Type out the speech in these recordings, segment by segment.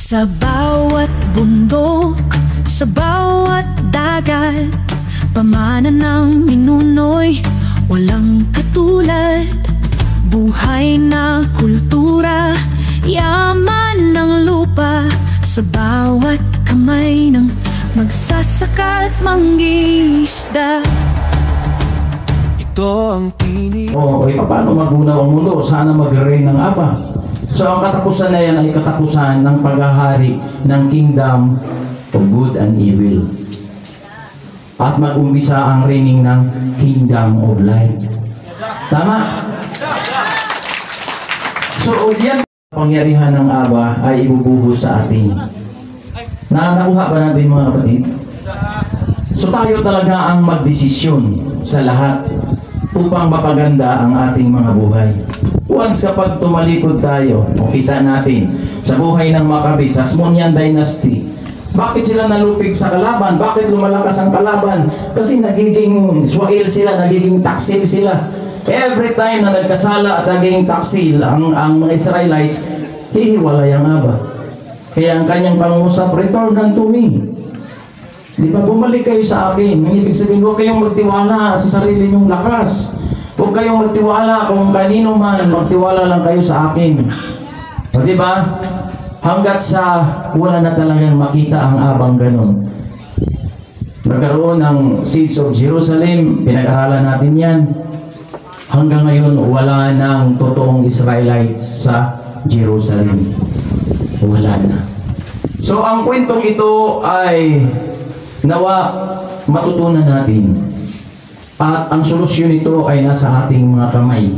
Sa bawat bundok, sa bawat dagat, pamana ng ninuno'y walang katulad. Buhay na kultura, yaman ng lupa, sa bawat kamay ng magsasaka at mangingisda. Ito ang tinig. Paano magunaw ang mundo? Sana mag-reign ng Aba. So ang katapusan na yan ay katapusan ng paghahari ng kingdom of good and evil. At mag-umpisa ang reigning ng kingdom of light. Tama? So yan, pangyarihan ng Aba ay ibubuhos sa atin. Nakuha ba natin mga kapatid? So tayo talaga ang magdesisyon sa lahat upang mapaganda ang ating mga buhay. Once kapag tumalikod tayo, o kita natin sa buhay ng Maccabees, Hasmonean Dynasty, bakit sila nalupig sa kalaban? Bakit lumalakas ang kalaban? Kasi nagiging swail sila, nagiging taksil sila. Every time na nagkasala at nagiging taksil ang mga Israelites, hihiwalay ang Aba. Kaya ang kanyang pangusap, return unto me. Di ba, bumalik kayo sa akin? Ibig sabihin, huwag kayong magtiwala sa sarili nyong lakas. Huwag kayong magtiwala kung kanino man, magtiwala lang kayo sa akin. O di ba? Hanggat sa wala na talagang makita ang Abang ganun. Nagkaroon ng Siege of Jerusalem, pinag-aralan natin yan. Hanggang ngayon, wala nang totoong Israelites sa Jerusalem. Wala na. So, ang kwentong ito ay nawa matutunan natin. At ang solusyon nito ay nasa ating mga kamay.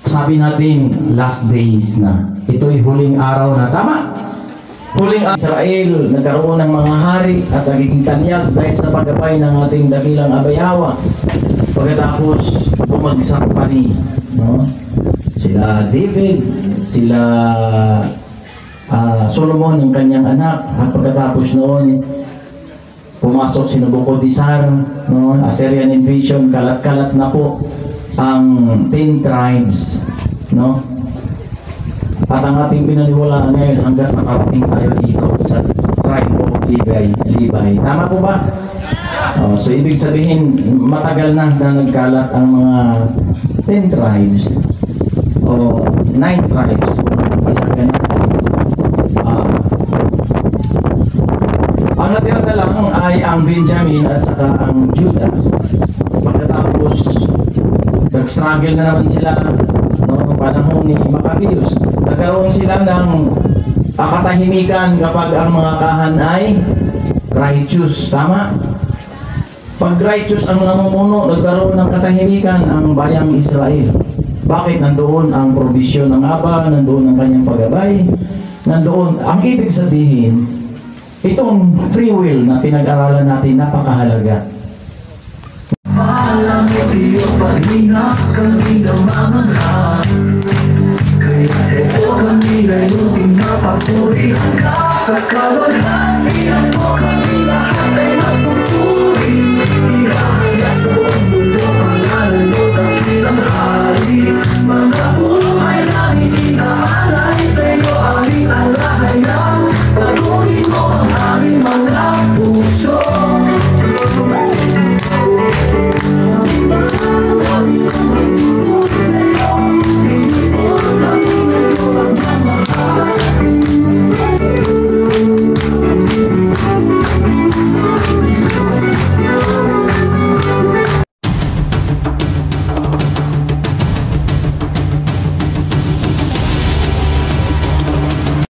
Sabi natin, last days na. Ito'y huling araw na. Tama? Huling Israel, nagkaroon ng mga hari at nagiging tanyag dahil sa paggabay ng ating dakilang Abayawa. Pagkatapos, bumagsak pa rin. No? Sila David, sila Solomon, ang kanyang anak. At pagkatapos noon, pumasok si Nabucodonosor, no? Assyrian invasion, kalat-kalat na po ang 10 tribes, no? At ang ating pinaniwalaan ngayon hanggang makarating tayo dito sa tribe of Levi. Tama po ba? So ibig sabihin, matagal na nagkalat ang mga 10 tribes o 9 tribes. Ang natira na lang ay ang Benjamin at saka ang Judah. Pagkatapos, nag-struggle na naman sila noong panahon ni Maccabeus. Nagkaroon sila ng katahimikan kapag ang mga kahan ay righteous. Tama? Pag righteous ang namumuno, nagkaroon ng katahimikan ang bayang Israel. Bakit? Nandoon ang provision ng Aba, nandoon ang kanyang paggabay, nandoon. Ang ibig sabihin, itong free will na pinag-aralan natin, napakahalaga. Malam mo iyo pag-ingat kami namamagal. Kaya ito kami na yung pinapapurihan ka sa kawalan.